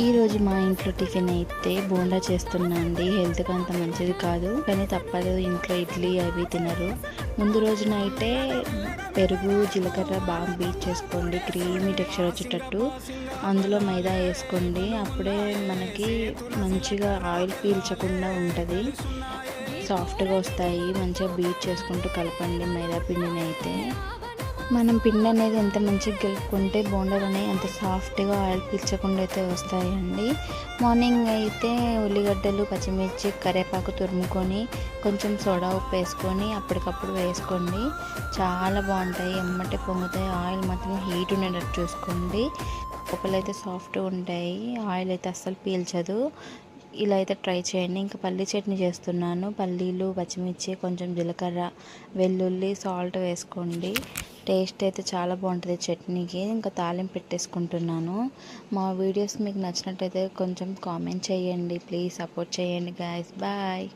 ఈరోజు మా ఇంట్లో టిఫిన్ అయితే బోండా చేస్తున్నా అండి. హెల్త్కి అంత మంచిది కాదు, కానీ తప్పదు, ఇంట్లో ఇడ్లీ అవి తినరు. ముందు రోజు నైటే పెరుగు జీలకర్ర బాగా బీట్ చేసుకోండి, క్రీమీ టెక్స్చర్ వచ్చేటట్టు. అందులో మైదా వేసుకోండి, అప్పుడే మనకి మంచిగా ఆయిల్ పీల్చకుండా ఉంటుంది, సాఫ్ట్గా వస్తాయి. మంచిగా బీట్ చేసుకుంటూ కలపండి మైదా పిండిని. అయితే మనం పిండి అనేది ఎంత మంచిగా కలుపుకుంటే బోండాలు అనేవి అంత సాఫ్ట్గా ఆయిల్ పీల్చకుండా అయితే వస్తాయండి. మార్నింగ్ అయితే ఉల్లిగడ్డలు పచ్చిమిర్చి కరివేపాకు తురుముకొని కొంచెం సోడా ఉప్పు వేసుకొని అప్పటికప్పుడు వేసుకోండి, చాలా బాగుంటాయి. ఎమ్మటే పొంగుతాయి. ఆయిల్ మాత్రం హీట్ ఉండేటట్టు చూసుకోండి, లోపలైతే సాఫ్ట్గా ఉంటాయి, ఆయిల్ అయితే అస్సలు పీల్చదు. ఇలా అయితే ట్రై చేయండి. ఇంకా పల్లీ చట్నీ చేస్తున్నాను. పల్లీలు పచ్చిమిర్చి కొంచెం జీలకర్ర వెల్లుల్లి సాల్ట్ వేసుకోండి, టేస్ట్ అయితే చాలా బాగుంటుంది చట్నీకి. ఇంకా తాలింపు పెట్టేసుకుంటున్నాను. మా వీడియోస్ మీకు నచ్చినట్టయితే కొంచెం కామెంట్ చేయండి, ప్లీజ్ సపోర్ట్ చేయండి గాయస్. బాయ్.